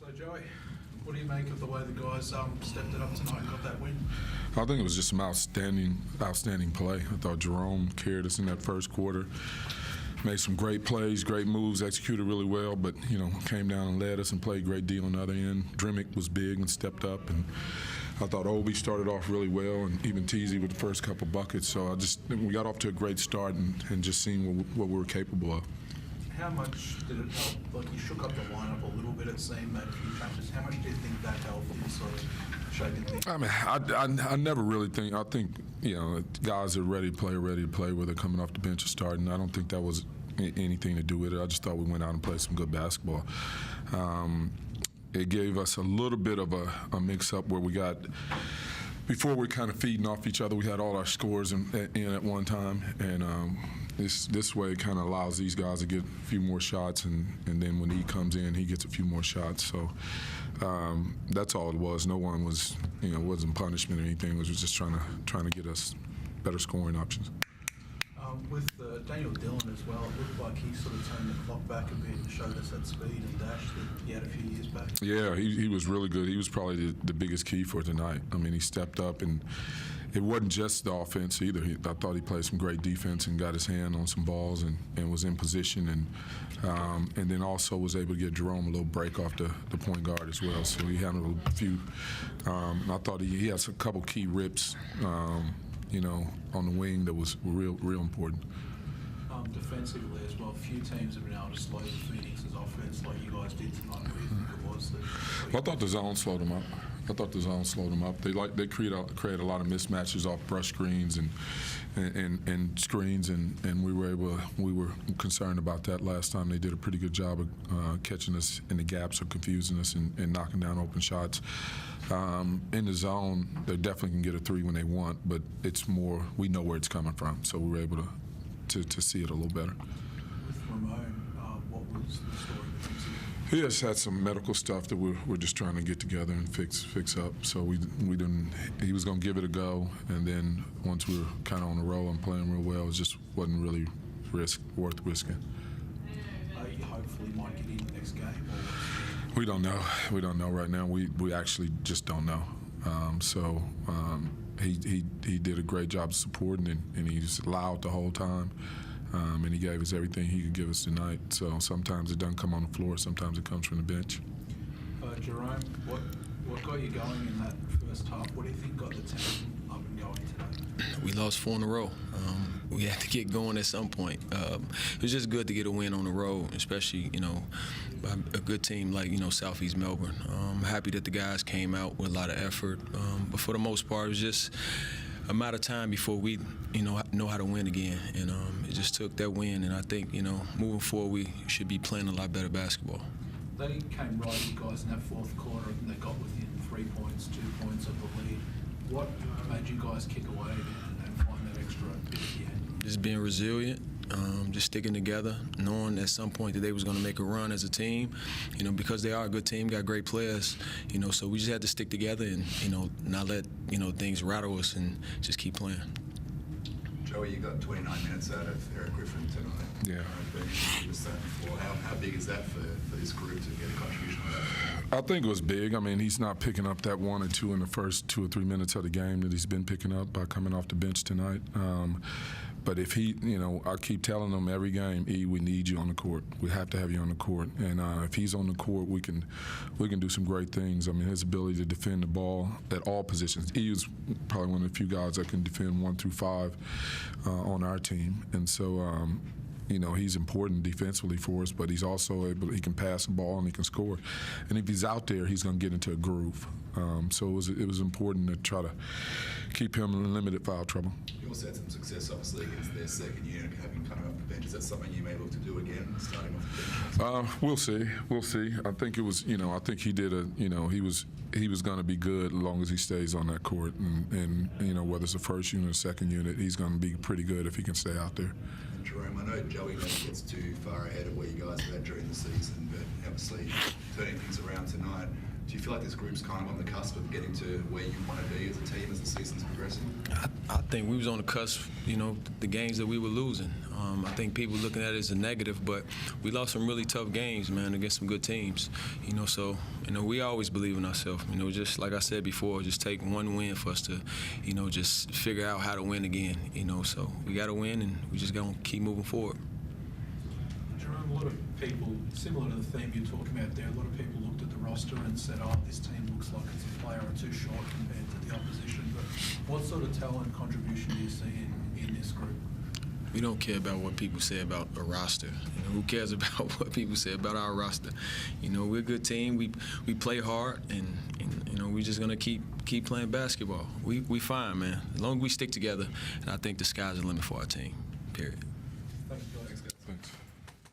So Joey, what do you make of the way the guys stepped it up tonight and got that win? I think it was just some outstanding play. I thought Jerome carried us in that first quarter, made some great plays, great moves, executed really well, but came down and led us and played a great deal on the other end. Drimmick was big and stepped up, and I thought Obi started off really well, and even Teasy with the first couple buckets. So we got off to a great start and just seeing what we were capable of. How much did it help? Like, you shook up the lineup a little bit, it seemed, made a few changes. How much do you think that helped in sort of shaping things? I mean, I never really think. I think guys are ready to play, whether coming off the bench or starting. I don't think that was anything to do with it. I just thought we went out and played some good basketball. It gave us a little bit of a mix-up where we got. Before we're kind of feeding off each other, we had all our scores in at one time, and this way it kind of allows these guys to get a few more shots, and then when he comes in, he gets a few more shots. So that's all it was. No one was, wasn't punishment or anything. It was just trying to get us better scoring options. With Daniel Dillon as well, it looked like he sort of turned the clock back a bit and showed us that speed and dash that he had a few years back. Yeah, he was really good. He was probably the biggest key for tonight. I mean, he stepped up, and it wasn't just the offense either. I thought he played some great defense and got his hand on some balls and was in position, and then also was able to get Jerome a little break off the point guard as well. So he handled a few. I thought he had a couple key rips. On the wing that was real important. Defensively as well, a few teams have been able to slow the Phoenix's offense like you guys did tonight. What do you think it was? I thought the zone slowed them up. They create a lot of mismatches off brush screens and screens, and we were concerned about that last time. They did a pretty good job of catching us in the gaps or confusing us and knocking down open shots. In the zone, they definitely can get a three when they want, but it's more we know where it's coming from, so we were able to see it a little better. With Ramon, what was the story? He just had some medical stuff that we're just trying to get together and fix up. So we didn't. He was going to give it a go, and then once we were kind of on the roll and playing real well, it just wasn't really worth risking. You hopefully might get in the next game. We don't know. We don't know right now. We actually just don't know. He did a great job of supporting, and he was loud the whole time. And he gave us everything he could give us tonight. So sometimes it doesn't come on the floor, sometimes it comes from the bench. Jerome, what got you going in that first half? What do you think got the team up and going today? We lost 4 in a row. We had to get going at some point. It was just good to get a win on the road, especially, by a good team like, South East Melbourne. I'm happy that the guys came out with a lot of effort. But for the most part, it was just a matter of time before we, know how to win again. And it just took that win. And I think, moving forward, we should be playing a lot better basketball. They came right, you guys, in that fourth quarter, and they got within 3 points, 2 points of the lead. What made you guys kick away and find that extra bit at the end? Just being resilient, just sticking together, knowing at some point that they was going to make a run as a team, because they are a good team, got great players, so we just had to stick together and, not let, things rattle us and just keep playing. Joey, you got 29 minutes out of Eric Griffin tonight. Yeah. How big is that for this group to get a contribution on that? I think it was big. I mean, he's not picking up that 1 or 2 in the first 2 or 3 minutes of the game that he's been picking up by coming off the bench tonight. But if he, I keep telling him every game, we need you on the court. We have to have you on the court. And if he's on the court, we can do some great things. I mean, his ability to defend the ball at all positions. He was probably one of the few guys that can defend 1 through 5 on our team. And so, he's important defensively for us, but he's also he can pass the ball and he can score. And if he's out there, he's going to get into a groove. So it was important to try to keep him in limited foul trouble. You also had some success, obviously, against their second unit, having coming off the bench. Is that something you may look to do again, starting off the bench? We'll see. We'll see. I think it was, I think he did he was going to be good as long as he stays on that court. And whether it's the first unit or second unit, he's going to be pretty good if he can stay out there. And Jerome, I know Joey never gets too far ahead of where you guys were at during the season, but obviously turning things around tonight, do you feel like this group's kind of on the cusp of getting to where you want to be as a team as the season's progressing? I think we was on the cusp, the games that we were losing. I think people looking at it as a negative, but we lost some really tough games, man, against some good teams. So we always believe in ourselves. Just like I said before, just take one win for us to, just figure out how to win again. So we got to win, and we just got to keep moving forward. Jerome, a lot of people, similar to the theme you're talking about there, a lot of people looked at the roster and said, oh, this team looks like it's a player or two short compared to the opposition. But what sort of talent and contribution do you see in this group? We don't care about what people say about a roster. Who cares about what people say about our roster? We're a good team. We play hard, and we're just gonna keep playing basketball. We fine, man. As long as we stick together, and I think the sky's the limit for our team. Period.